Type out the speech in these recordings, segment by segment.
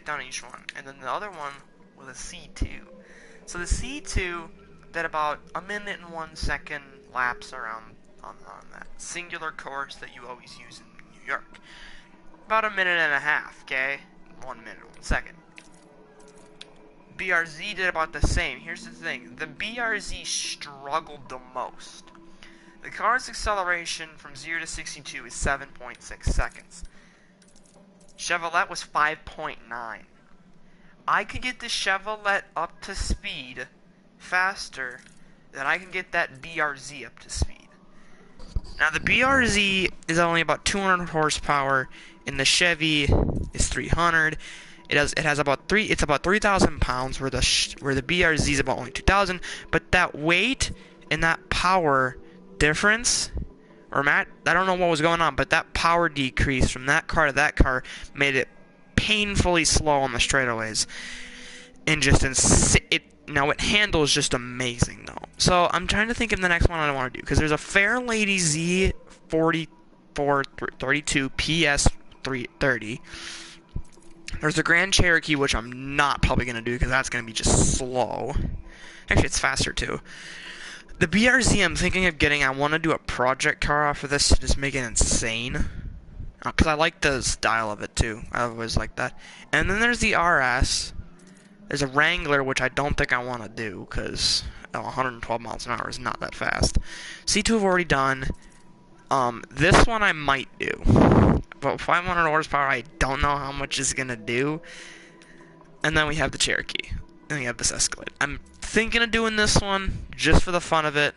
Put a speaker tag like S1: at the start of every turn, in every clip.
S1: take down each one, and then the other one with a C2. So the C2 did about 1:01 laps around on that singular course that you always use in New York. About 1.5 minutes, okay? 1 minute, 1 second. BRZ did about the same. Here's the thing. The BRZ struggled the most. The car's acceleration from 0 to 62 is 7.6 seconds. Chevrolet was 5.9. I could get the Chevrolet up to speed faster than I can get that BRZ up to speed. Now the BRZ is only about 200 horsepower, and the Chevy is 300. It's about 3,000 pounds, where the BRZ is about only 2,000. But that weight and that power difference, I don't know what was going on, but that power decrease from that car to that car made it painfully slow on the straightaways, and now it handles just amazing though. So I'm trying to think of the next one I want to do, because there's a Fairlady Z4432 PS330. There's the Grand Cherokee, which I'm not probably going to do because that's going to be just slow. Actually, it's faster too. The BRZ I'm thinking of getting, I want to do a project car off of this to just make it insane. Because I like the style of it too. I always like that. And then there's the RS. There's a Wrangler, which I don't think I want to do because 112 miles an hour is not that fast. C2 I've already done. This one I might do. But 500 horsepower, I don't know how much it's going to do. And then we have the Cherokee. And we have this Escalade. I'm thinking of doing this one just for the fun of it.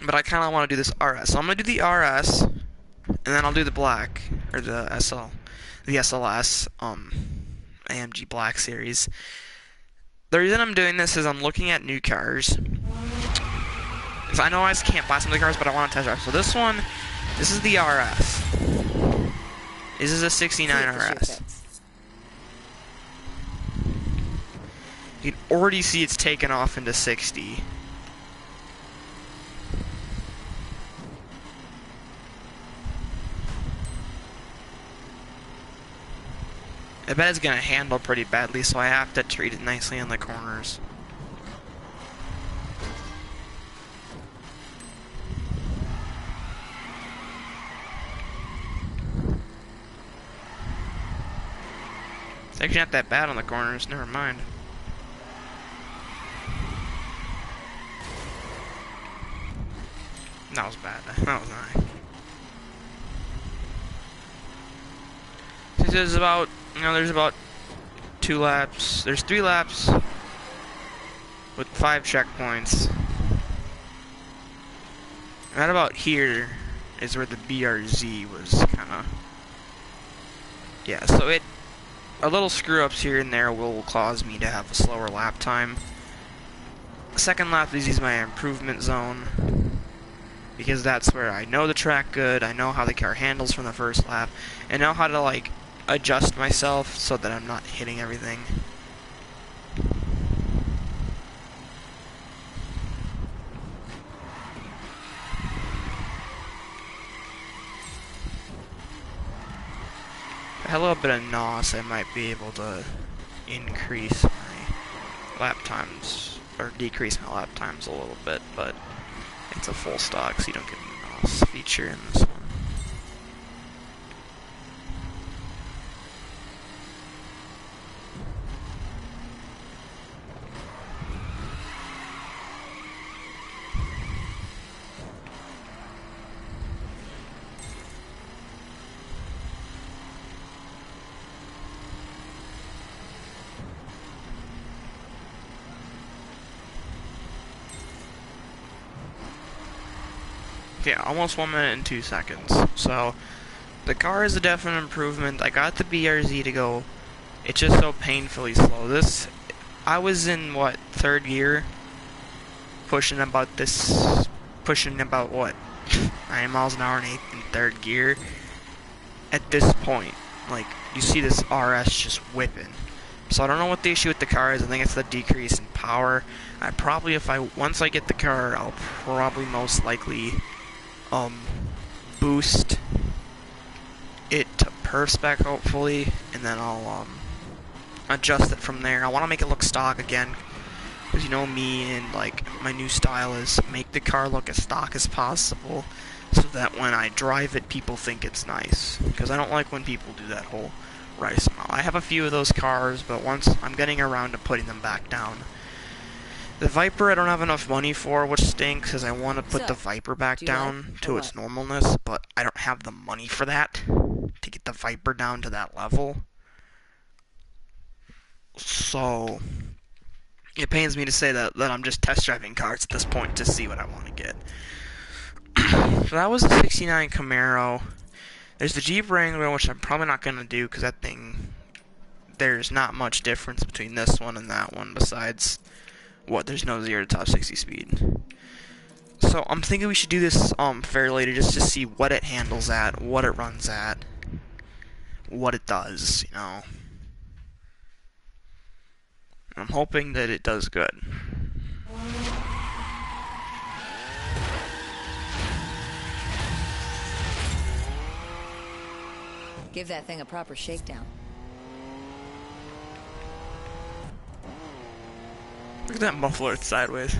S1: But I kind of want to do this RS. So I'm going to do the RS, and then I'll do the black, or the SLS, AMG Black Series. The reason I'm doing this is I'm looking at new cars. Because I know I just can't buy some of the cars, but I want to test drive. So this is the RS. This is a 69 RS. You can already see it's taken off into 60. I bet it's going to handle pretty badly, so I have to treat it nicely in the corners. It's actually not that bad on the corners, never mind. That was bad. That was nice. Since there's about, there's about 2 laps. There's 3 laps with 5 checkpoints. Right about here is where the BRZ was kind of. Yeah, so a little screw-ups here and there will cause me to have a slower lap time. Second lap is my improvement zone, because that's where I know the track good, I know how the car handles from the first lap, and know how to like adjust myself so that I'm not hitting everything. If I had a little bit of NOS, I might be able to increase my lap times, or decrease my lap times a little bit, but it's a full stock, so you don't get the NOS feature in this one. Yeah, almost 1 minute and 2 seconds. So, the car is a definite improvement. I got the BRZ to go. It's just so painfully slow. I was in, what, 3rd gear? Pushing about what, 9 miles an hour in 3rd gear. At this point, like, you see this RS just whipping. So I don't know what the issue with the car is. I think it's the decrease in power. Once I get the car, I'll probably most likely boost it to perf spec hopefully, and then I'll adjust it from there. I want to make it look stock again, because you know me and like my new style is make the car look as stock as possible, so that when I drive it, people think it's nice. Because I don't like when people do that whole rice amount. I have a few of those cars, but once I'm getting around to putting them back down. The Viper I don't have enough money for, which stinks, because I want to put the Viper back down to its normalness, but I don't have the money for that, to get the Viper down to that level. So, it pains me to say that I'm just test driving cars at this point to see what I want to get. So that was the 69 Camaro. There's the Jeep Wrangler, which I'm probably not going to do, because that thing, there's not much difference between this one and that one, besides, what, there's no 0 to top 60 speed. So I'm thinking we should do this fairly just to see what it handles at, what it runs at, what it does, you know. I'm hoping that it does good.
S2: Give that thing a proper shakedown.
S1: Look at that muffler, it's sideways.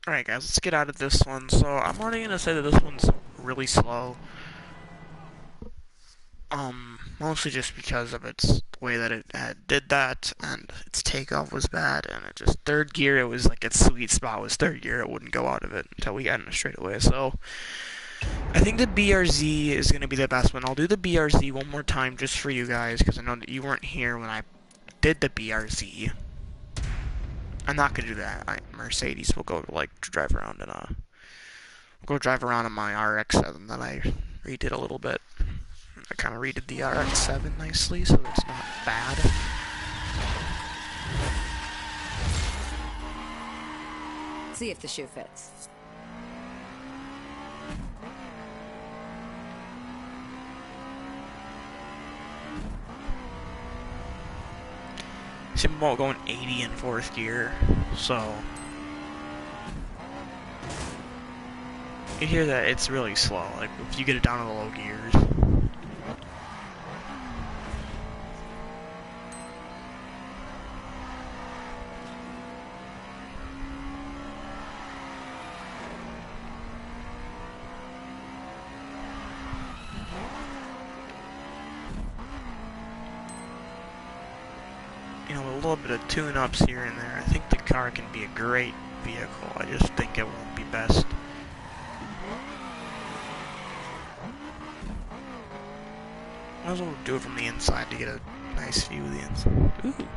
S1: Alright guys, let's get out of this one. So I'm already going to say that this one's really slow. Mostly just because of its way that it did that, and its takeoff was bad, and it just, third gear, it was like its sweet spot was third gear, it wouldn't go out of it until we got in a straightaway. So I think the BRZ is going to be the best one. I'll do the BRZ one more time just for you guys, because I know that you weren't here when I did the BRZ. I'm not gonna do that. Mercedes will go like drive around in we'll go drive around in my RX-7 that I redid a little bit. I kind of redid the RX-7 nicely, so it's not bad.
S2: See if the shoe fits.
S1: See, I'm going 80 in fourth gear, so you hear that it's really slow. Like if you get it down to the low gears. You know, a little bit of tune-ups here and there. I think the car can be a great vehicle. I just think it won't be best. Might as well do it from the inside to get a nice view of the inside. Ooh.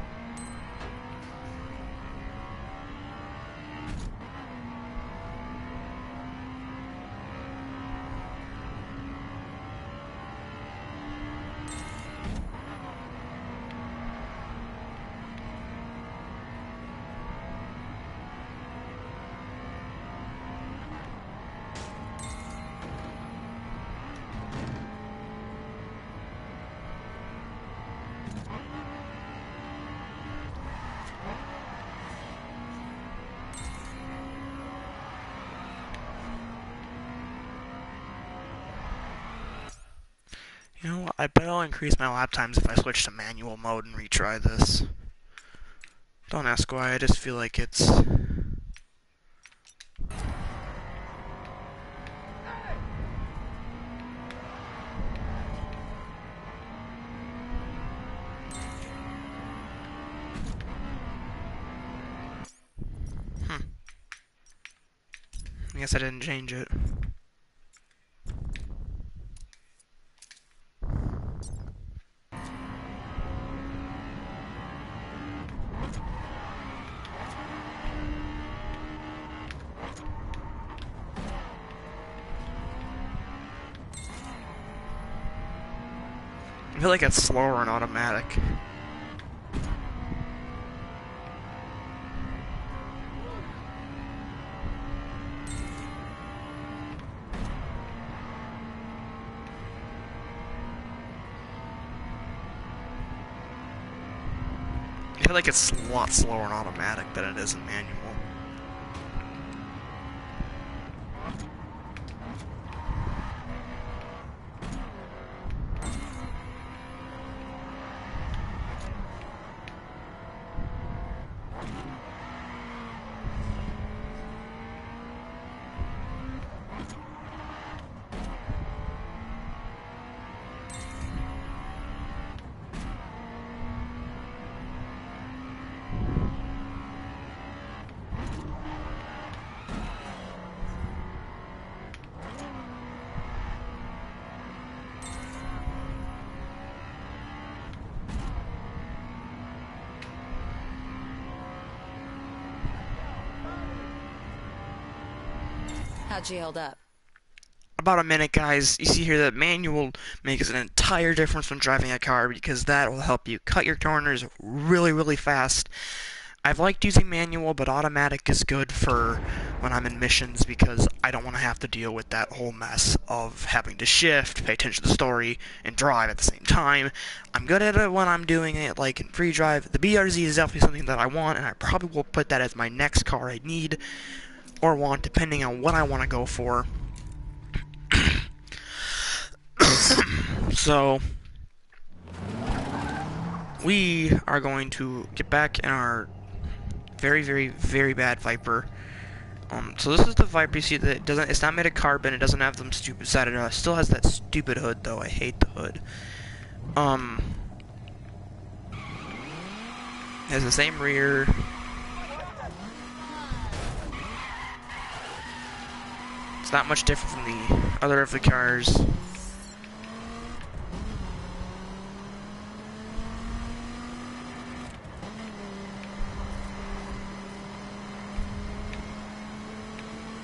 S1: You know what, I bet I'll increase my lap times if I switch to manual mode and retry this. Don't ask why, I just feel like it's I guess I didn't change it. I feel like it's slower in automatic. I feel like it's a lot slower in automatic than it is in manual.
S2: How'd she hold up?
S1: About a minute, guys. You see here that manual makes an entire difference when driving a car because that will help you cut your corners really, really fast. I've liked using manual, but automatic is good for when I'm in missions because I don't want to have to deal with that whole mess of having to shift, pay attention to the story, and drive at the same time. I'm good at it when I'm doing it, like in free drive. The BRZ is definitely something that I want, and I probably will put that as my next car I need or want, depending on what I want to go for. So, we are going to get back in our very, very, very bad Viper. So this is the Viper. You see that it's not made of carbon. It doesn't have them stupid side. It still has that stupid hood, though. I hate the hood. It has the same rear. It's not much different from the other of the cars.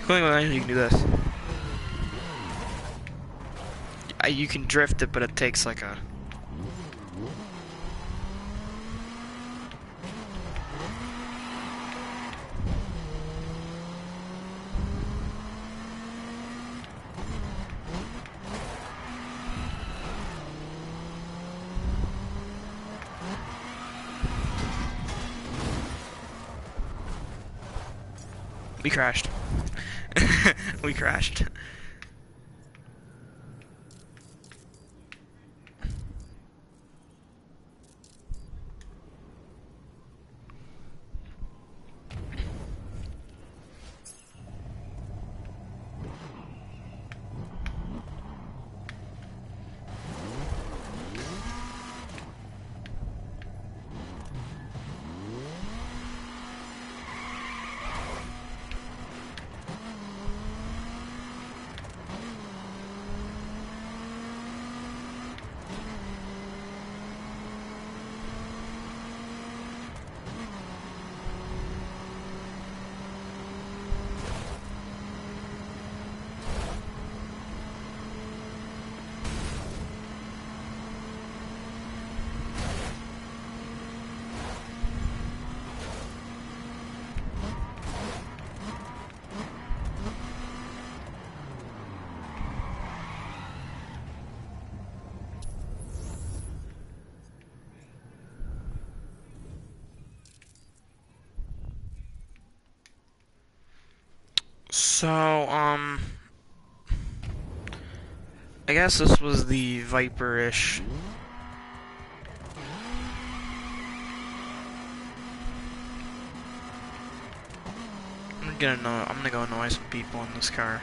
S1: You can do this. You can drift it, but it takes like a... We crashed. We crashed. So, I guess this was the Viper-ish. I'm gonna go annoy some people in this car.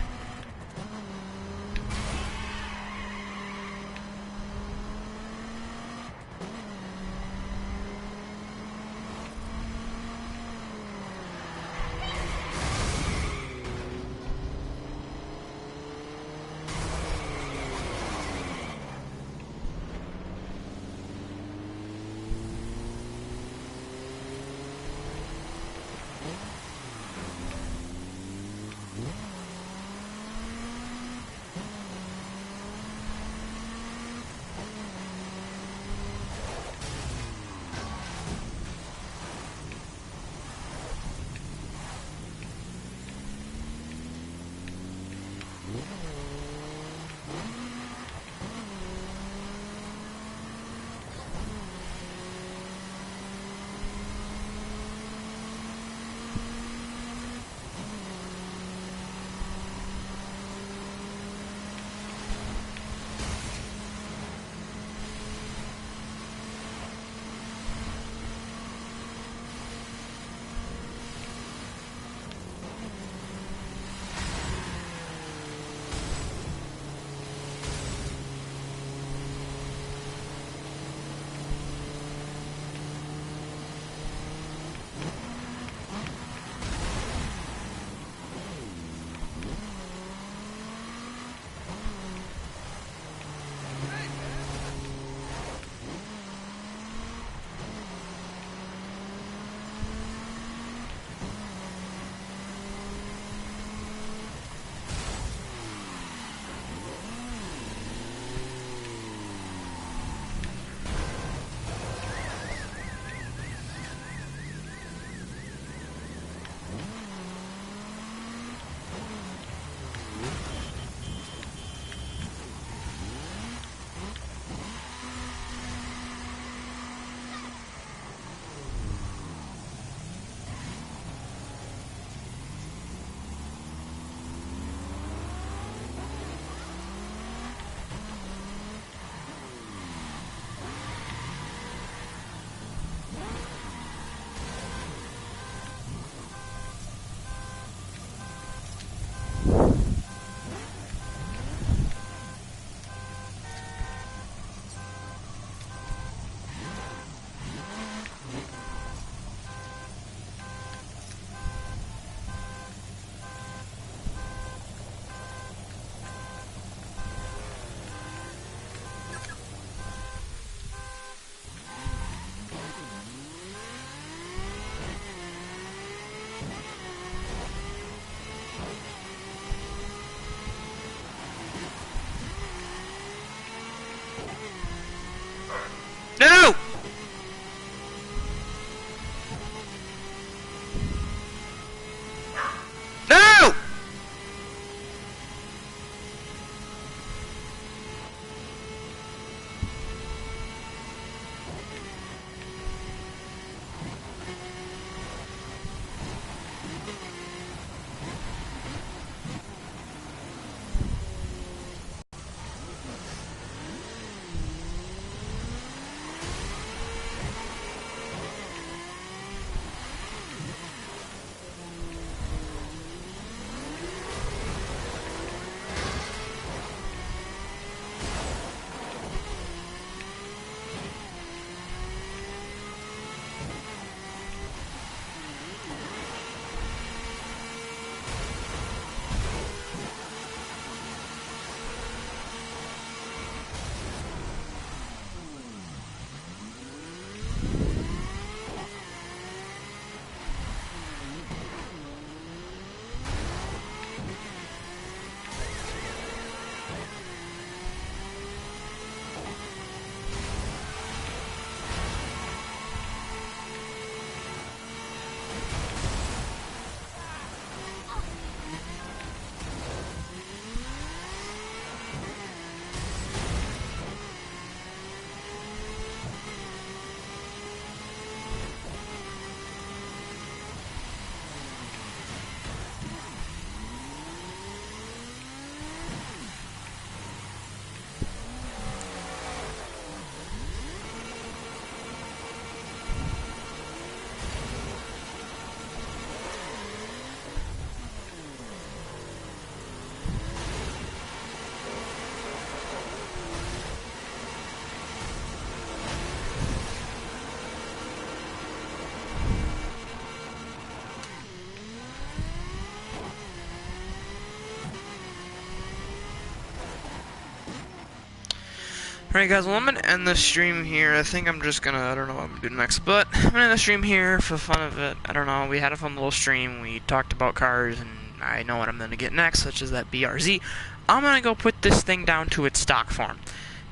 S1: Alright guys, well I'm gonna end the stream here. I think I'm just gonna, I don't know what I'm gonna do next, but I'm gonna end the stream here for the fun of it. I don't know, we had a fun little stream, we talked about cars, and I know what I'm gonna get next, such as that BRZ. I'm gonna go put this thing down to its stock form.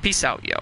S1: Peace out, yo.